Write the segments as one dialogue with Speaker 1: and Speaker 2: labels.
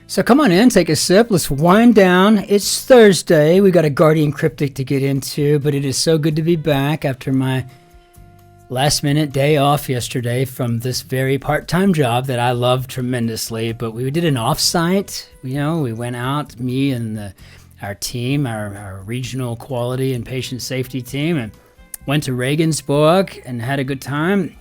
Speaker 1: So come on in, take a sip. Let's wind down. It's Thursday. We got a Guardian Cryptic to get into, but it is so good to be back after my last minute day off yesterday from this very part-time job that I love tremendously. But we did an off-site. We went out, me and our team, our regional quality and patient safety team, and went to Regensburg and had a good time.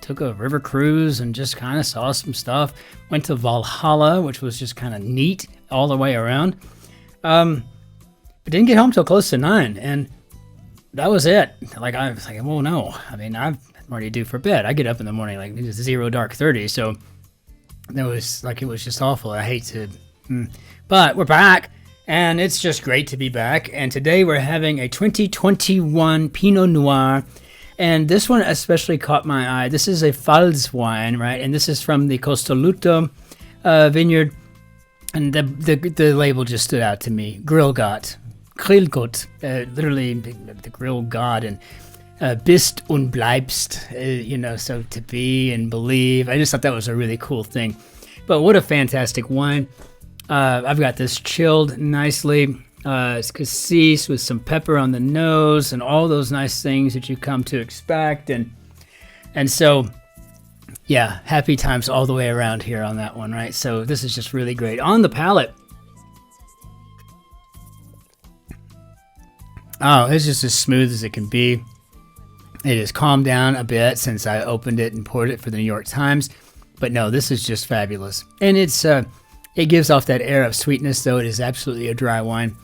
Speaker 1: Took a river cruise and just kind of saw some stuff. Went to Valhalla, which was just kind of neat all the way around. But didn't get home till close to 9, and that was it. Like, I was like, well, no. I mean, I'm already due for bed. I get up in the morning like it's 0 dark 30, so it was just awful. I hate to, but we're back, and it's just great to be back. And today we're having a 2021 Pinot Noir. And this one especially caught my eye. This is a Pfalz wine, right? And this is from the Costoluto vineyard. And the label just stood out to me. Grillgott, literally the grill god, and bist und bleibst, so to be and believe. I just thought that was a really cool thing. But what a fantastic wine. I've got this chilled nicely. It's cassis with some pepper on the nose and all those nice things that you come to expect. And so, yeah, happy times all the way around here on that one, right? So this is just really great. On the palate. Oh, it's just as smooth as it can be. It has calmed down a bit since I opened it and poured it for the New York Times. But no, this is just fabulous. And it gives off that air of sweetness, though it is absolutely a dry wine.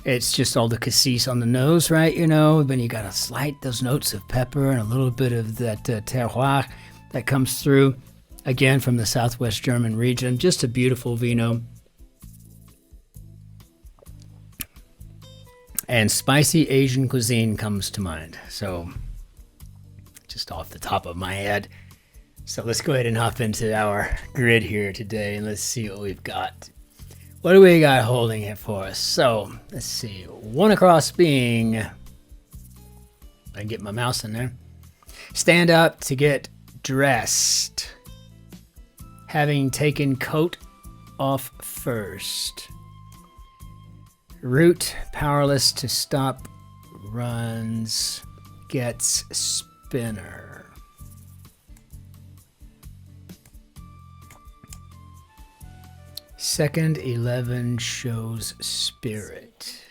Speaker 1: It's just all the cassis on the nose, right? Then you got those notes of pepper and a little bit of that terroir that comes through, again, from the Southwest German region. Just a beautiful vino. And spicy Asian cuisine comes to mind. So, just off the top of my head. So let's go ahead and hop into our grid here today, and let's see what we've got. What do we got holding it for us? So let's see. One across being, I can get my mouse in there. Stand up to get dressed. Having taken coat off first. Root, powerless to stop runs, gets spinner. Second 11 shows spirit.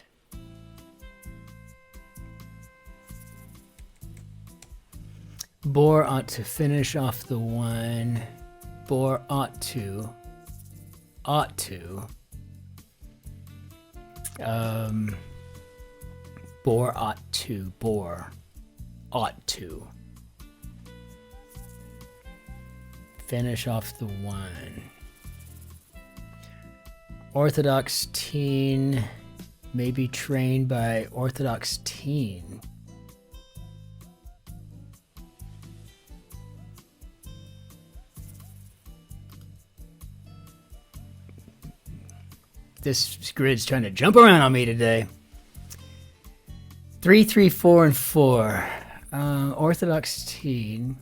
Speaker 1: Boar ought to finish off the wine. Boar ought to. Boar ought to. Finish off the wine. Orthodox teen may be trained by Orthodox teen. This grid's trying to jump around on me today. 3, 3, 4, and 4. Orthodox teen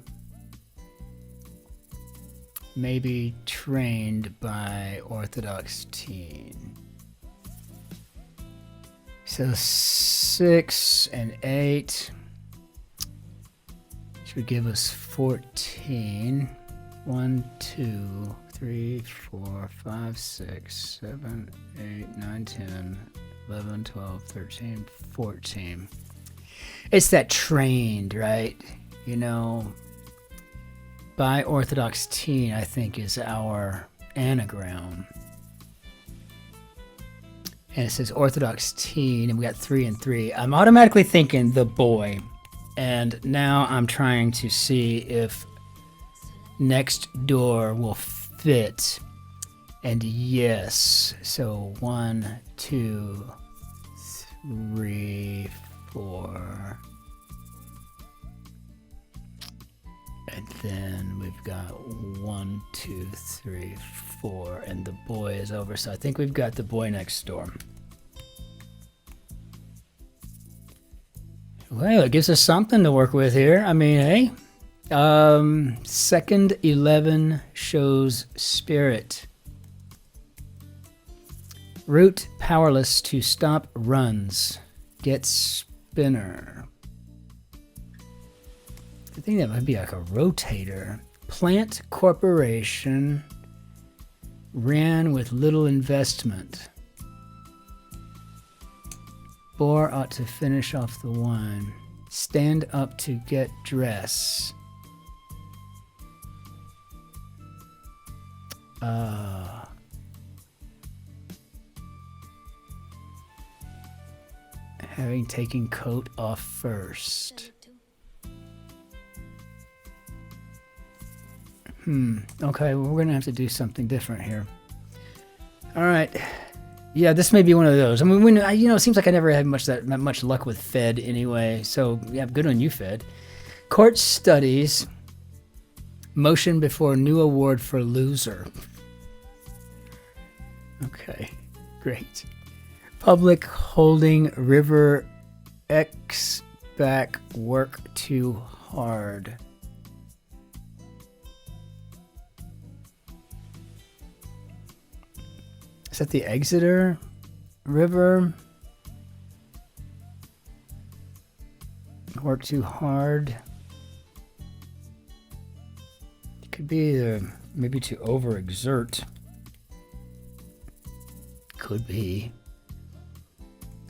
Speaker 1: may be trained by Orthodox teen. So 6 and 8 should give us 14. 1, 2, 3, 4, 5, 6, 7, 8, 9, 10, 11, 12, 13, 14. It's that trained, right? By Orthodox teen, I think, is our anagram. And it says Orthodox teen, and we got 3 and 3. I'm automatically thinking the boy. And now I'm trying to see if next door will fit. And yes. So 1, 2, 3, 4. And then we've got 1, 2, 3, 4, and the boy is over. So I think we've got the boy next door. Well, it gives us something to work with here. I mean, hey. Second 11 shows spirit. Root powerless to stop runs. Get spinner. I think that might be like a rotator. Plant corporation ran with little investment. Boar ought to finish off the one. Stand up to get dress. Having taken coat off first. Okay, well, we're gonna have to do something different here. All right. Yeah, this may be one of those. I mean, when it seems like I never had much luck with Fed anyway. So yeah, good on you, Fed. Court studies. Motion before new award for loser. Okay, great. Public holding river X back work too hard. Is that the Exeter River? Work too hard. It could be maybe to overexert. Could be.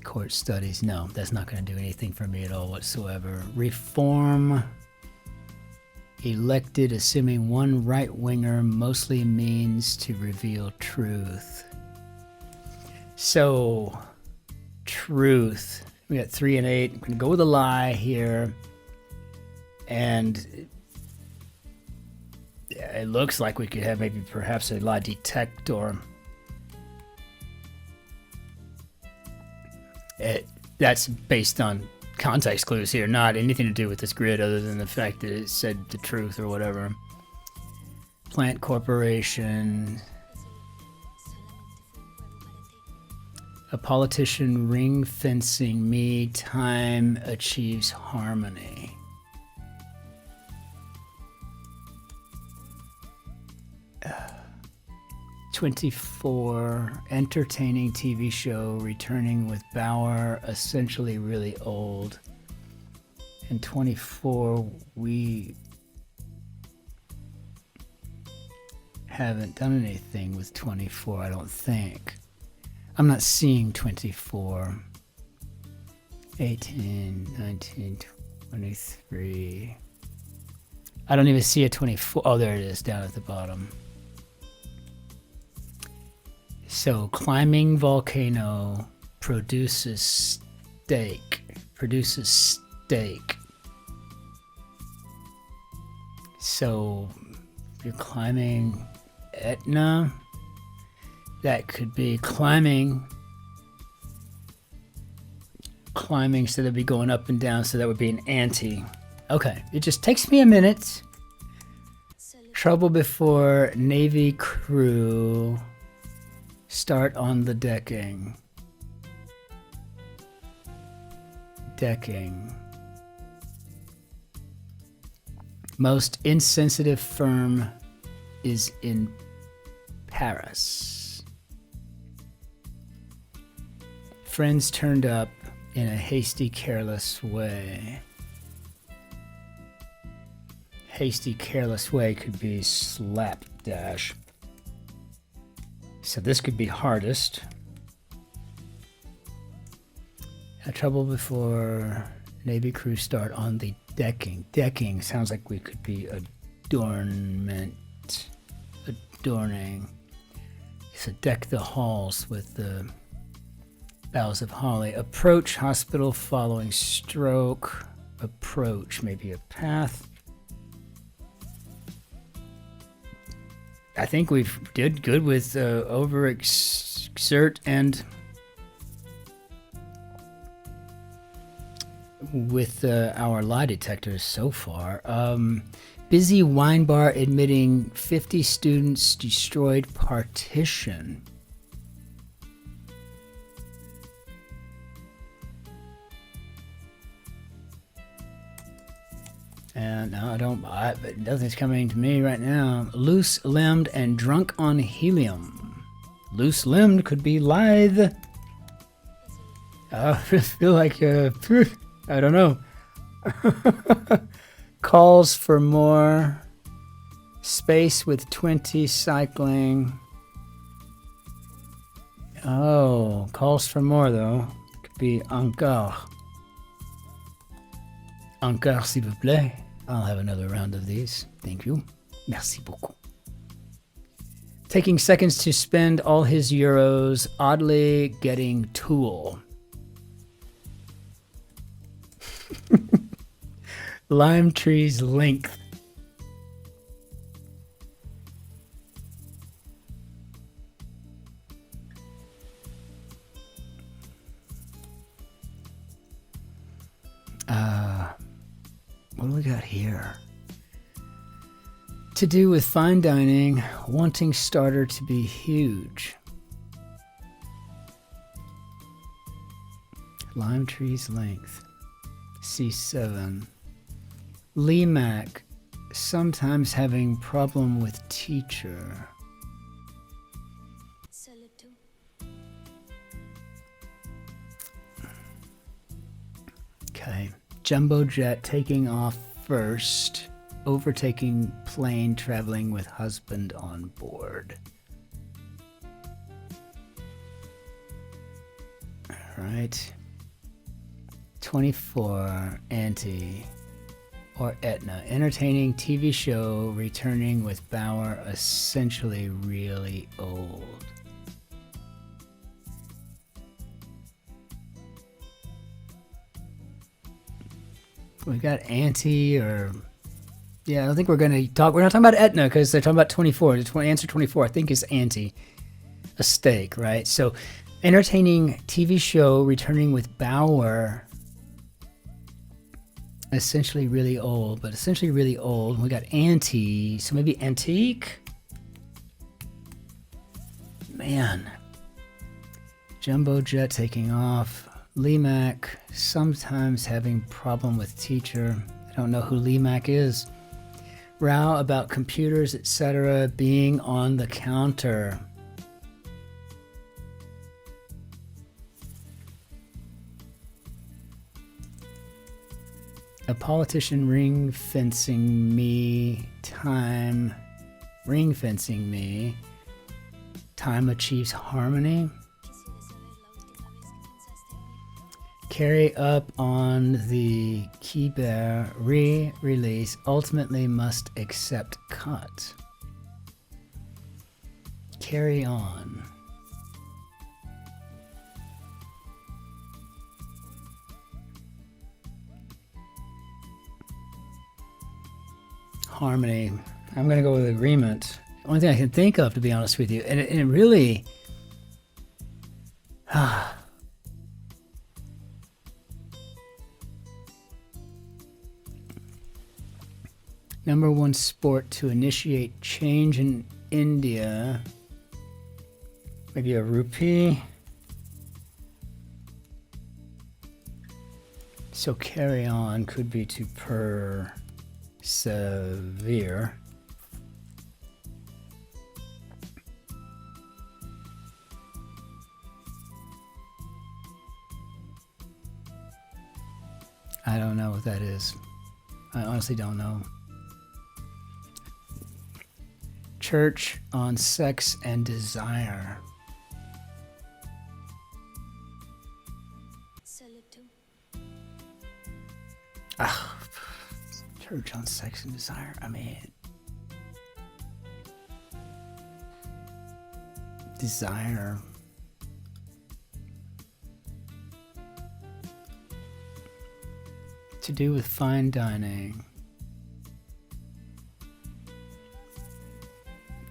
Speaker 1: Court studies. No, that's not going to do anything for me at all whatsoever. Reform. Elected, assuming one right-winger, mostly means to reveal truth. So, truth. We got 3 and 8. I'm going to go with a lie here. And it looks like we could have maybe perhaps a lie detector. That's based on context clues here, not anything to do with this grid other than the fact that it said the truth or whatever. Plant corporation. A politician ring fencing me, time achieves harmony. Uh, 24, entertaining TV show, returning with Bauer, essentially really old. And 24, we haven't done anything with 24, I don't think. I'm not seeing 24. 18, 19, 23. I don't even see a 24. Oh, there it is, down at the bottom. So, climbing volcano produces steak. So, if you're climbing Etna, that could be climbing, so that'd be going up and down, so that would be an ante. Okay, it just takes me a minute. Trouble before Navy crew start on the decking. Most insensitive firm is in Paris. Friends turned up in a hasty, careless way. Hasty, careless way could be slapdash. So this could be hardest. Had trouble before Navy crew start on the decking. Decking sounds like we could be adorning. So deck the halls with the boughs of holly. Approach hospital following stroke. Approach, maybe a path. I think we've did good with overexert and with our lie detectors so far. Busy wine bar admitting 50 students destroyed partition. And no, nothing's coming to me right now. Loose-limbed and drunk on helium. Loose-limbed could be lithe. I feel like, I don't know. Calls for more space with 20 cycling. Oh, calls for more though. Could be encore. Encore, s'il vous plaît. I'll have another round of these. Thank you. Merci beaucoup. Taking seconds to spend all his euros, oddly getting tool. Lime tree's length. What do we got here? To do with fine dining, wanting starter to be huge. Lime tree's length. C7. Limac, sometimes having problem with teacher. Okay. Jumbo jet taking off first. Overtaking plane traveling with husband on board. All right. 24, Auntie or Etna. Entertaining TV show returning with Bauer, essentially really old. We got Auntie or... Yeah, I don't think we're going to talk... We're not talking about Etna because they're talking about 24. The answer 24, I think, is Auntie. A steak, right? So, entertaining TV show returning with Bauer. Essentially really old, but essentially really old. We got Auntie, so maybe antique? Man. Jumbo jet taking off. Limac, sometimes having problem with teacher. I don't know who Limac is. Row about computers, etc. being on the counter. A politician ring fencing me. Time ring fencing me. Time achieves harmony. Carry up on the keybear re-release, ultimately must accept cut. Carry on. Harmony. I'm going to go with agreement. The only thing I can think of, to be honest with you, and it really... Number one sport to initiate change in India. Maybe a rupee. So carry on could be to persevere. I don't know what that is. I honestly don't know. Church on sex and desire. Church on sex and desire. I mean, desire. To do with fine dining.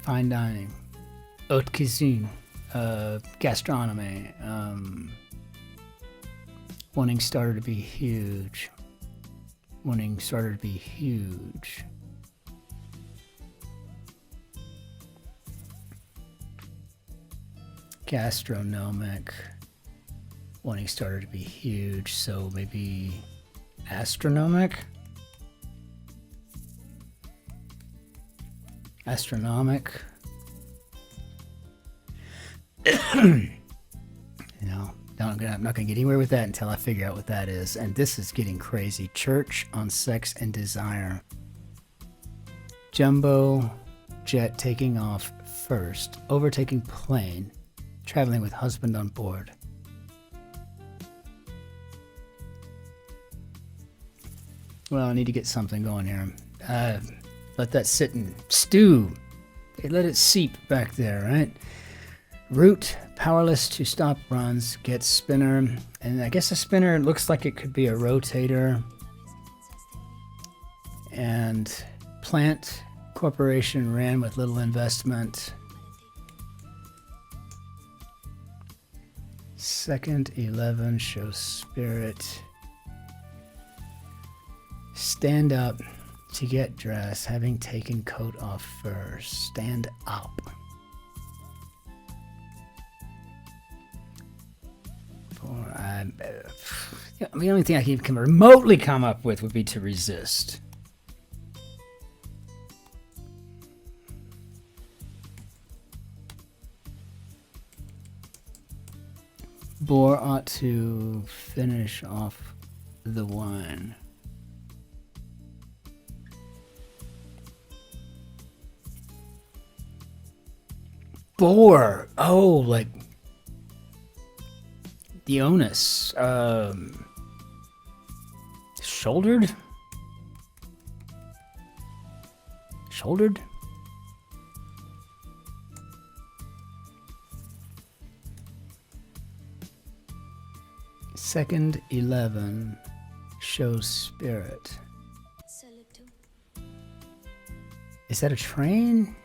Speaker 1: Fine dining, haute cuisine, gastronomy, wanting starter to be huge, wanting starter to be huge. Gastronomic, wanting starter to be huge, so maybe astronomic? Astronomic. You know, I'm not going to get anywhere with that until I figure out what that is. And this is getting crazy. Church on sex and desire. Jumbo jet taking off first. Overtaking plane. Traveling with husband on board. Well, I need to get something going here. Let that sit and stew. Let it seep back there, right? Root, powerless to stop runs, gets spinner. And I guess a spinner looks like it could be a rotator. And plant corporation ran with little investment. Second 11 shows spirit. Stand up to get dressed, having taken coat off first. Stand up. The only thing I can remotely come up with would be to resist. Boar ought to finish off the wine. Boar. Oh, like the onus. Shouldered? Shouldered? Second 11 shows spirit. Is that a train?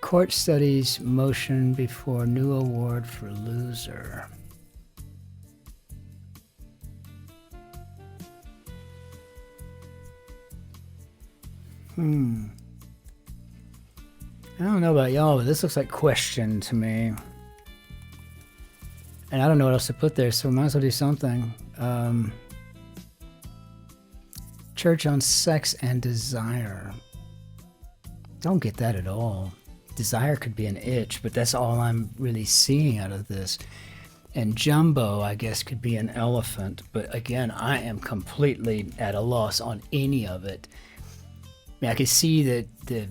Speaker 1: Court studies motion before new award for loser. I don't know about y'all, but this looks like question to me. And I don't know what else to put there, so we might as well do something. Church on sex and desire. Don't get that at all. Desire could be an itch, but that's all I'm really seeing out of this. And jumbo, I guess, could be an elephant. But again, I am completely at a loss on any of it. I mean, I could see that the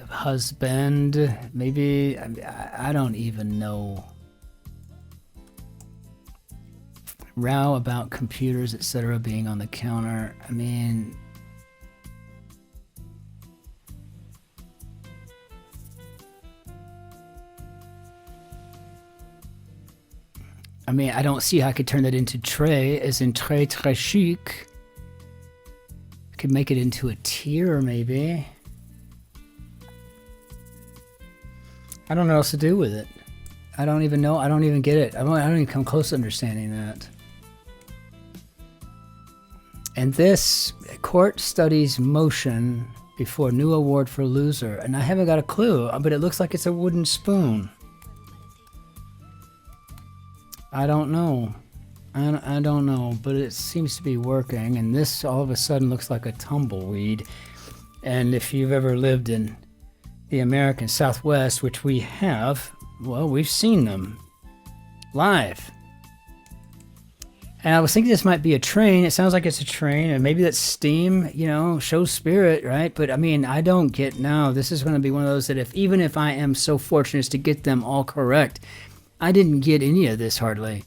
Speaker 1: husband, maybe, I don't even know. Row about computers, etc., being on the counter. I mean, I don't see how I could turn that into très, as in très, très chic. I could make it into a tier, maybe. I don't know what else to do with it. I don't even know. I don't even get it. I don't even come close to understanding that. And this, court studies motion before new award for loser. And I haven't got a clue, but it looks like it's a wooden spoon. I don't know. I don't know, but it seems to be working. And this all of a sudden looks like a tumbleweed. And if you've ever lived in the American Southwest, which we have, well, we've seen them live. And I was thinking this might be a train. It sounds like it's a train, and maybe that's steam, you know, shows spirit, right? But I mean, I don't get now. This is going to be one of those that even if I am so fortunate as to get them all correct, I didn't get any of this hardly.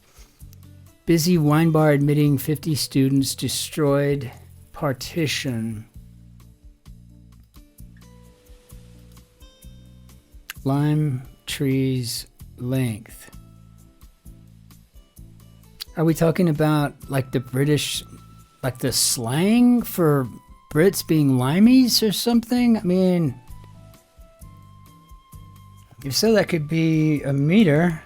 Speaker 1: Busy wine bar admitting 50 students, destroyed partition. Lime trees length. Are we talking about like the British, like the slang for Brits being limeys or something? I mean, if so, that could be a meter.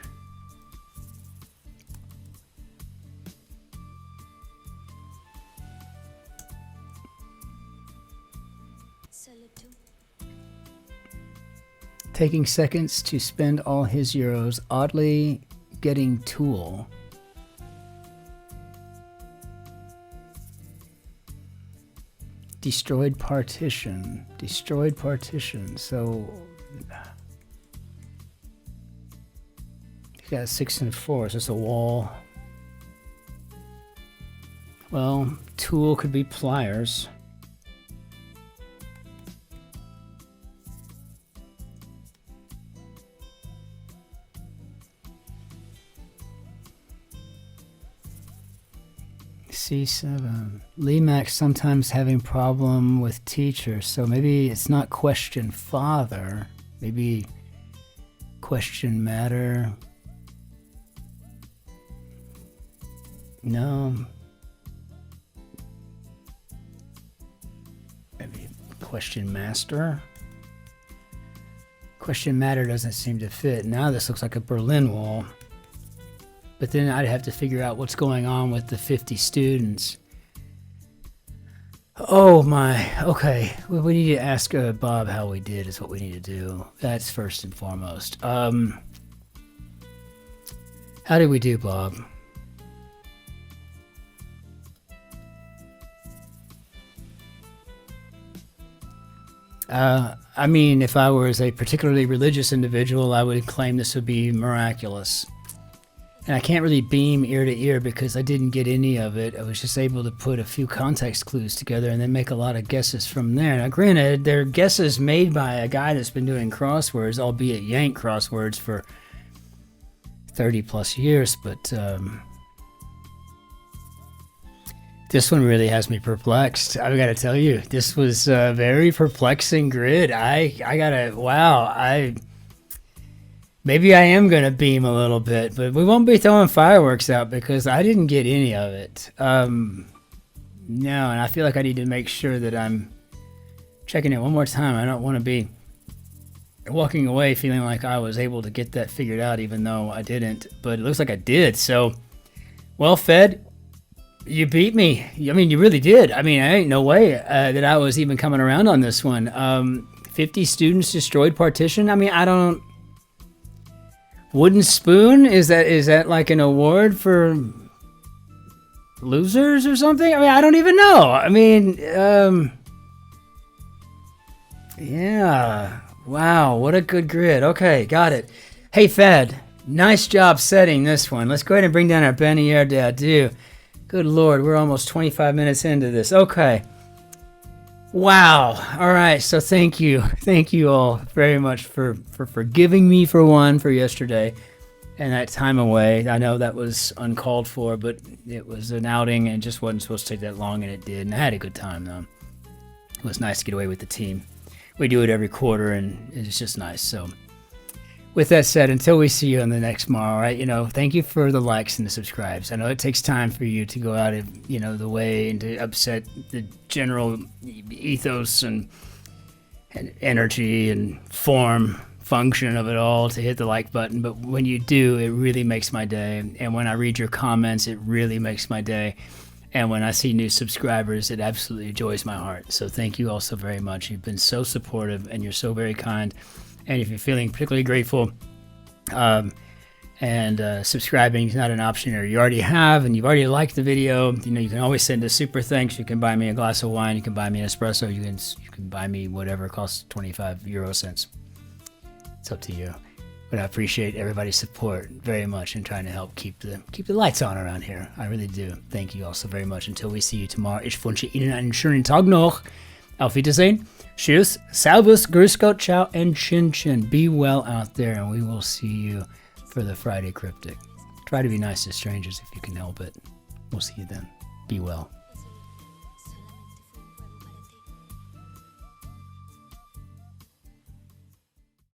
Speaker 1: Taking seconds to spend all his euros, oddly getting tool. Destroyed partition. So You got 6 and 4. Is this a wall? Well, tool could be pliers. C7. Limac sometimes having problem with teacher, so maybe it's not question father, maybe question matter. No. Maybe question master. Question matter doesn't seem to fit. Now this looks like a Berlin Wall. But then I'd have to figure out what's going on with the 50 students. Oh my, okay. We need to ask Bob how we did is what we need to do. That's first and foremost. How did we do, Bob? I mean, if I was a particularly religious individual, I would claim this would be miraculous. And I can't really beam ear to ear because I didn't get any of it. I was just able to put a few context clues together and then make a lot of guesses from there. Now, granted, they're guesses made by a guy that's been doing crosswords, albeit Yank crosswords, for 30 plus years, but this one really has me perplexed. I've got to tell you, this was a very perplexing grid. I gotta, wow, maybe I am going to beam a little bit, but we won't be throwing fireworks out because I didn't get any of it. No, and I feel like I need to make sure that I'm checking it one more time. I don't want to be walking away feeling like I was able to get that figured out, even though I didn't, but it looks like I did. So, well, Fed, you beat me. I mean, you really did. I mean, I ain't no way that I was even coming around on this one. 50 students destroyed partition. I mean, I don't... Wooden spoon? Is that like an award for losers or something? I mean, I don't even know. I mean, yeah. Wow, what a good grid. Okay, got it. Hey, Fed, nice job setting this one. Let's go ahead and bring down our Benier d'Adieu. Good Lord, we're almost 25 minutes into this. Okay. Wow. All right. So thank you. Thank you all very much for forgiving me for yesterday and that time away. I know that was uncalled for, but it was an outing and just wasn't supposed to take that long, and it did. And I had a good time, though. It was nice to get away with the team. We do it every quarter, and it's just nice. So with that said, until we see you on the next tomorrow, right? Thank you for the likes and the subscribes. I know it takes time for you to go out of, the way and to upset the general ethos and energy and function of it all to hit the like button. But when you do, it really makes my day. And when I read your comments, it really makes my day. And when I see new subscribers, it absolutely joys my heart. So thank you all so very much. You've been so supportive and you're so very kind. And if you're feeling particularly grateful and subscribing is not an option, or you already have and you've already liked the video, you can always send a super thanks. You can buy me a glass of wine. You can buy me an espresso. You can buy me whatever costs 25 euro cents. It's up to you. But I appreciate everybody's support very much in trying to help keep the lights on around here. I really do. Thank you all so very much. Until we see you tomorrow, ich wünsche Ihnen einen schönen Tag noch. Auf Wiedersehen. Tschüss, Servus, Grüß Gott, Ciao, and Cin-Cin. Be well out there, and we will see you for the Friday Cryptic. Try to be nice to strangers if you can help it. We'll see you then. Be well.